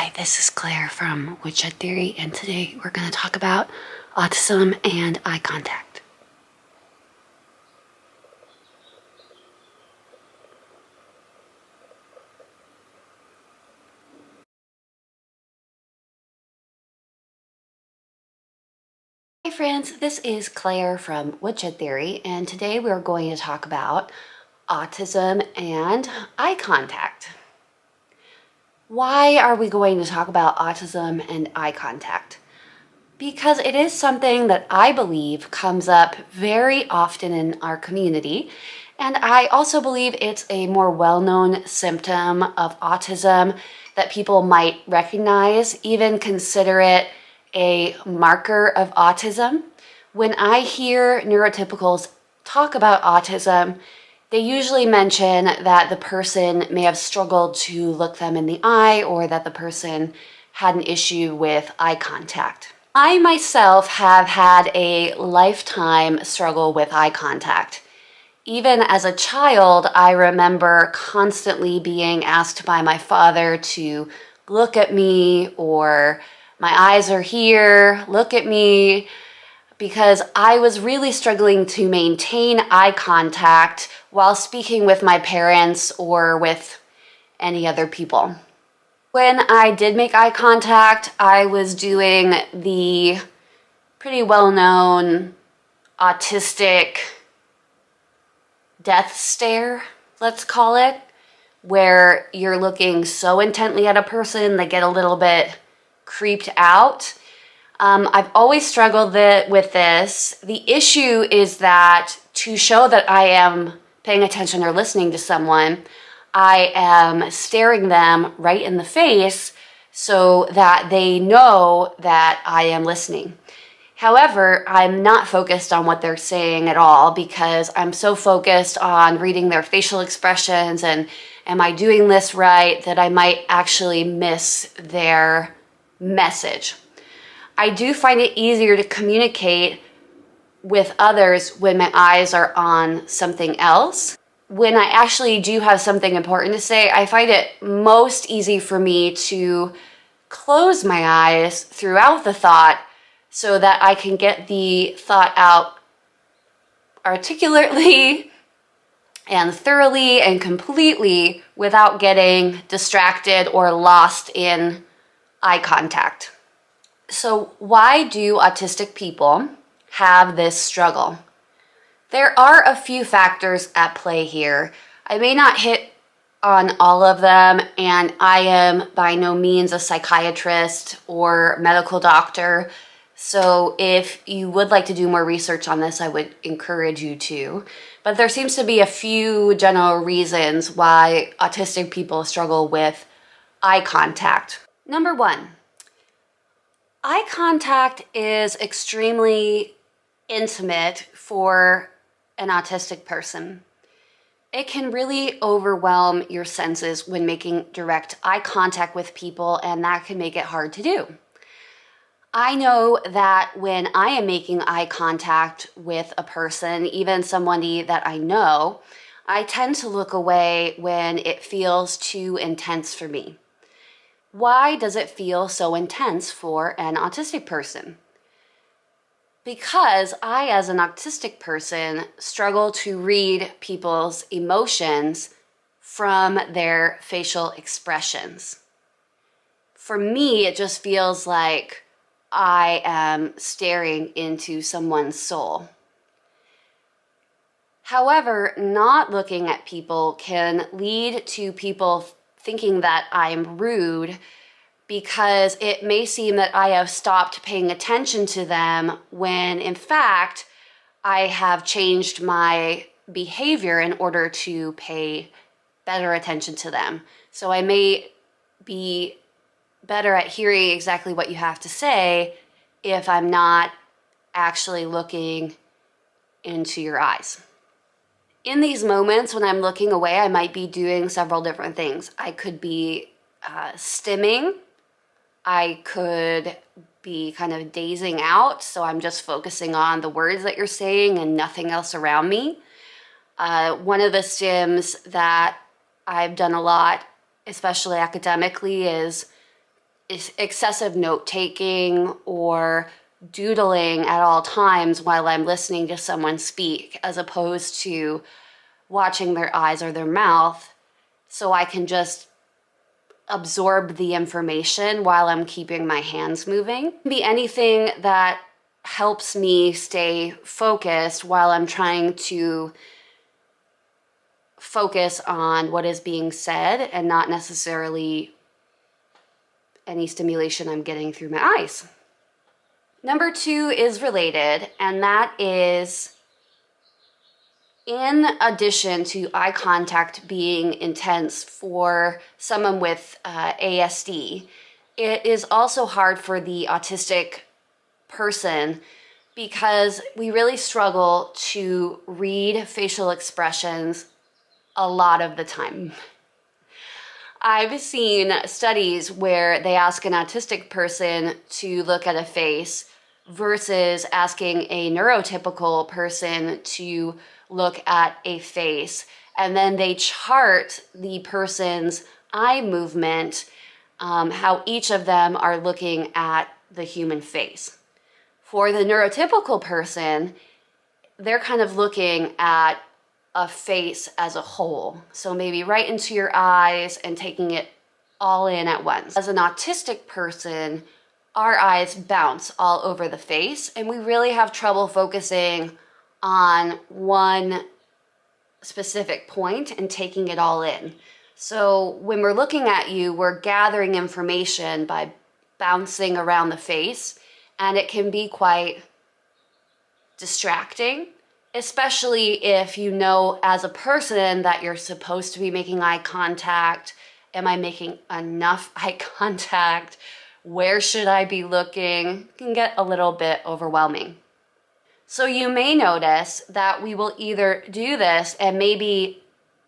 Hi, this is Claire from Woodshed Theory, and today we're going to talk about autism and eye contact. Hi friends, this is Claire from Woodshed Theory, and today we're going to talk about autism and eye contact. Why are we going to talk about autism and eye contact? Because it is something that I believe comes up very often in our community, and I also believe it's a more well-known symptom of autism that people might recognize, even consider it a marker of autism. When I hear neurotypicals talk about autism, they usually mention that the person may have struggled to look them in the eye or that the person had an issue with eye contact. I myself have had a lifetime struggle with eye contact. Even as a child, I remember constantly being asked by my father to look at me, or my eyes are here, look at me, because I was really struggling to maintain eye contact while speaking with my parents or with any other people. When I did make eye contact, I was doing the pretty well-known autistic death stare, let's call it, where you're looking so intently at a person they get a little bit creeped out. I've always struggled with this. The issue is that to show that I am paying attention or listening to someone, I am staring them right in the face so that they know that I am listening. However, I'm not focused on what they're saying at all because I'm so focused on reading their facial expressions and am I doing this right that I might actually miss their message. I do find it easier to communicate with others when my eyes are on something else. When I actually do have something important to say, I find it most easy for me to close my eyes throughout the thought so that I can get the thought out articulately and thoroughly and completely without getting distracted or lost in eye contact. So why do autistic people have this struggle? There are a few factors at play here. I may not hit on all of them, and I am by no means a psychiatrist or medical doctor. So if you would like to do more research on this, I would encourage you to. But there seems to be a few general reasons why autistic people struggle with eye contact. Number one, eye contact is extremely intimate for an autistic person. It can really overwhelm your senses when making direct eye contact with people, and that can make it hard to do. I know that when I am making eye contact with a person, even somebody that I know, I tend to look away when it feels too intense for me. Why does it feel so intense for an autistic person? Because I, as an autistic person, struggle to read people's emotions from their facial expressions. For me, it just feels like I am staring into someone's soul. However, not looking at people can lead to people thinking that I'm rude because it may seem that I have stopped paying attention to them when in fact I have changed my behavior in order to pay better attention to them. So I may be better at hearing exactly what you have to say if I'm not actually looking into your eyes. In these moments when I'm looking away, I might be doing several different things. I could be stimming. I could be kind of dazing out, so I'm just focusing on the words that you're saying and nothing else around me. One of the stims that I've done a lot, especially academically, is excessive note taking or doodling at all times while I'm listening to someone speak, as opposed to watching their eyes or their mouth so I can just absorb the information while I'm keeping my hands moving. It can be anything that helps me stay focused while I'm trying to focus on what is being said and not necessarily any stimulation I'm getting through my eyes. Number 2 is related, and that is, in addition to eye contact being intense for someone with ASD, it is also hard for the autistic person because we really struggle to read facial expressions a lot of the time. I've seen studies where they ask an autistic person to look at a face versus asking a neurotypical person to look at a face. And then they chart the person's eye movement, how each of them are looking at the human face. For the neurotypical person, they're kind of looking at a face as a whole. So maybe right into your eyes and taking it all in at once. As an autistic person, our eyes bounce all over the face, and we really have trouble focusing on one specific point and taking it all in. So when we're looking at you, we're gathering information by bouncing around the face, and it can be quite distracting, especially if you know as a person that you're supposed to be making eye contact. Am I making enough eye contact? Where should I be looking? It can get a little bit overwhelming. So you may notice that we will either do this and maybe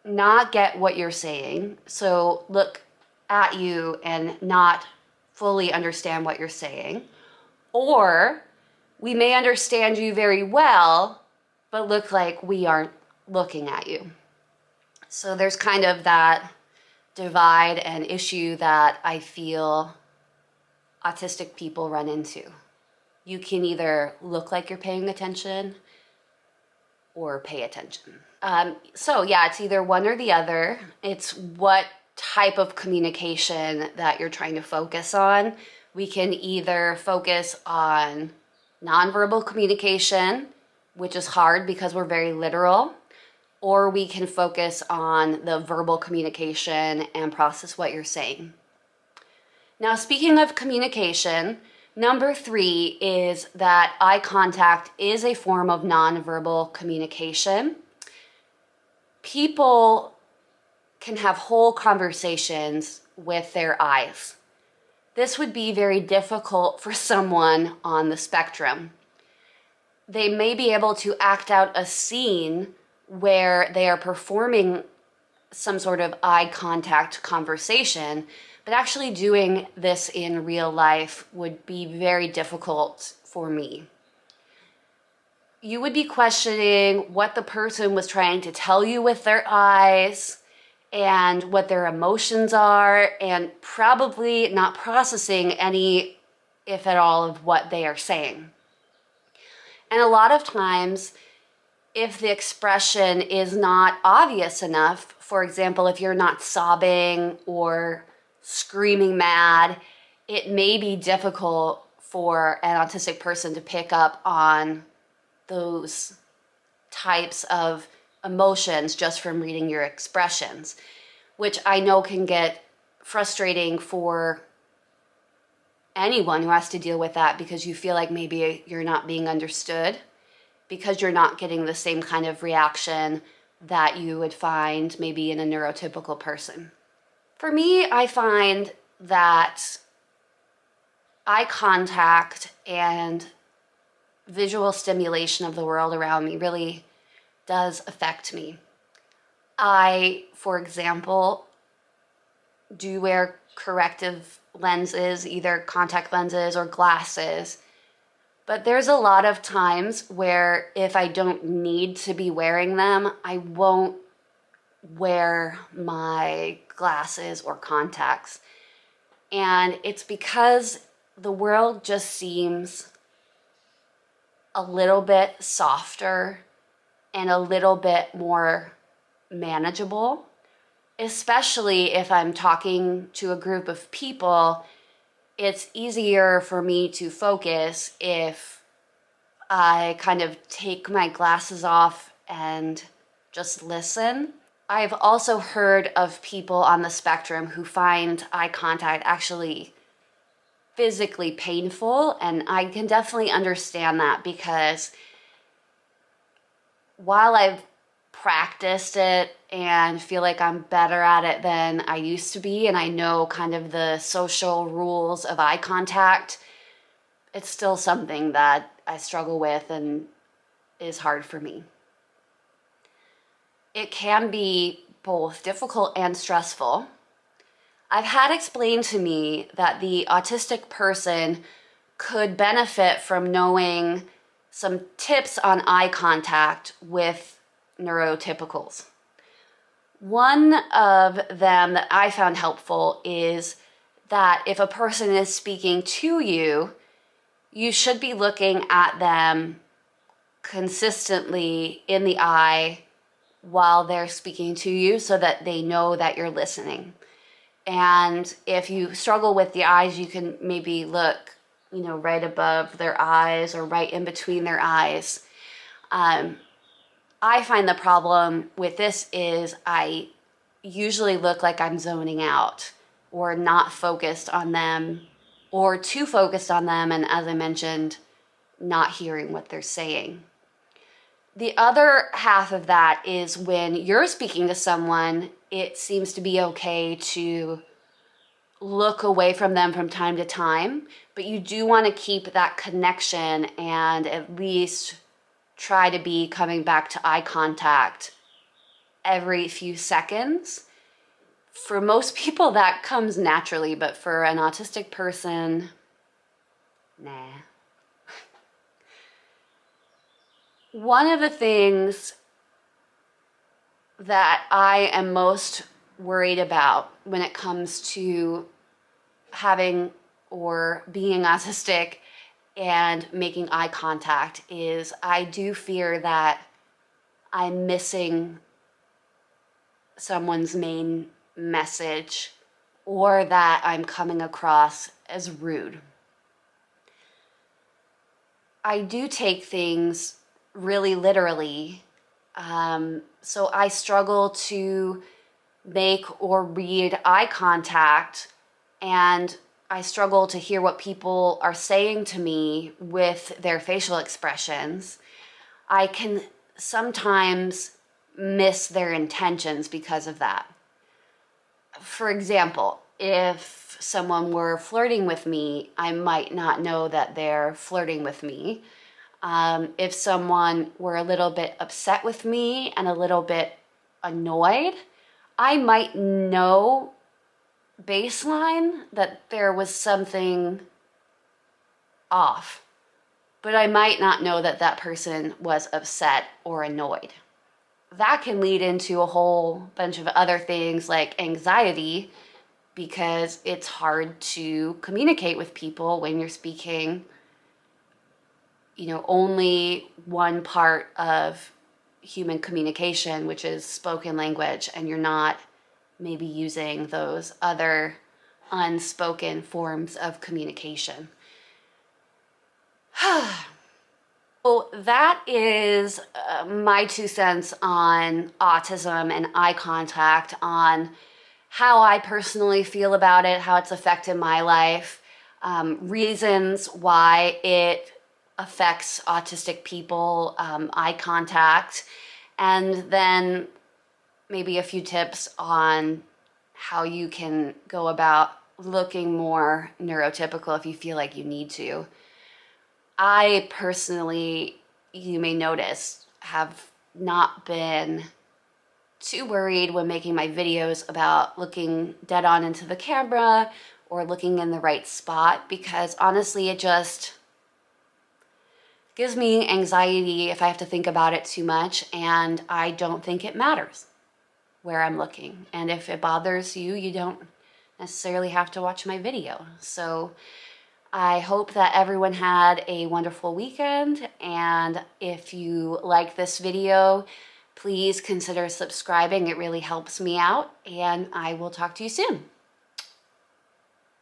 not get what you're saying, so look at you and not fully understand what you're saying, or we may understand you very well, but look like we aren't looking at you. So there's kind of that divide and issue that I feel autistic people run into. You can either look like you're paying attention or pay attention. So yeah, it's either one or the other. It's what type of communication that you're trying to focus on. We can either focus on nonverbal communication, which is hard because we're very literal, or we can focus on the verbal communication and process what you're saying. Now, speaking of communication, number 3 is that eye contact is a form of nonverbal communication. People can have whole conversations with their eyes. This would be very difficult for someone on the spectrum. They may be able to act out a scene where they are performing some sort of eye contact conversation, but actually doing this in real life would be very difficult for me. You would be questioning what the person was trying to tell you with their eyes and what their emotions are, and probably not processing any, if at all, of what they are saying. And a lot of times, if the expression is not obvious enough, for example, if you're not sobbing or screaming mad, it may be difficult for an autistic person to pick up on those types of emotions just from reading your expressions, which I know can get frustrating for anyone who has to deal with that, because you feel like maybe you're not being understood because you're not getting the same kind of reaction that you would find maybe in a neurotypical person. For me, I find that eye contact and visual stimulation of the world around me really does affect me. I, for example, do wear corrective lenses, either contact lenses or glasses. But there's a lot of times where if I don't need to be wearing them, I won't wear my glasses or contacts. And it's because the world just seems a little bit softer and a little bit more manageable, especially if I'm talking to a group of people. It's easier for me to focus if I kind of take my glasses off and just listen. I've also heard of people on the spectrum who find eye contact actually physically painful, and I can definitely understand that, because while I've practiced it and feel like I'm better at it than I used to be, and I know kind of the social rules of eye contact, it's still something that I struggle with and is hard for me. It can be both difficult and stressful. I've had explained to me that the autistic person could benefit from knowing some tips on eye contact with neurotypicals. One of them that I found helpful is that if a person is speaking to you, you should be looking at them consistently in the eye while they're speaking to you so that they know that you're listening. And if you struggle with the eyes, you can maybe look, right above their eyes or right in between their eyes. I find the problem with this is I usually look like I'm zoning out or not focused on them, or too focused on them, and as I mentioned, not hearing what they're saying. The other half of that is when you're speaking to someone, it seems to be okay to look away from them from time to time, but you do want to keep that connection and at least try to be coming back to eye contact every few seconds. For most people, that comes naturally, but for an autistic person, nah. One of the things that I am most worried about when it comes to having or being autistic and making eye contact is I do fear that I'm missing someone's main message, or that I'm coming across as rude. I do take things really literally, so I struggle to make or read eye contact, and I struggle to hear what people are saying to me with their facial expressions. I can sometimes miss their intentions because of that. For example, if someone were flirting with me, I might not know that they're flirting with me. If someone were a little bit upset with me and a little bit annoyed, I might know baseline that there was something off, but I might not know that that person was upset or annoyed. That can lead into a whole bunch of other things like anxiety, because it's hard to communicate with people when you're speaking, only one part of human communication, which is spoken language, and you're not maybe using those other unspoken forms of communication. So that is my 2 cents on autism and eye contact, on how I personally feel about it, how it's affected my life, reasons why it affects autistic people, eye contact, and then maybe a few tips on how you can go about looking more neurotypical if you feel like you need to. I personally, you may notice, have not been too worried when making my videos about looking dead on into the camera or looking in the right spot, because honestly, it just gives me anxiety if I have to think about it too much, and I don't think it matters where I'm looking. And if it bothers you, you don't necessarily have to watch my video. So I hope that everyone had a wonderful weekend, and if you like this video, please consider subscribing. It really helps me out, and I will talk to you soon.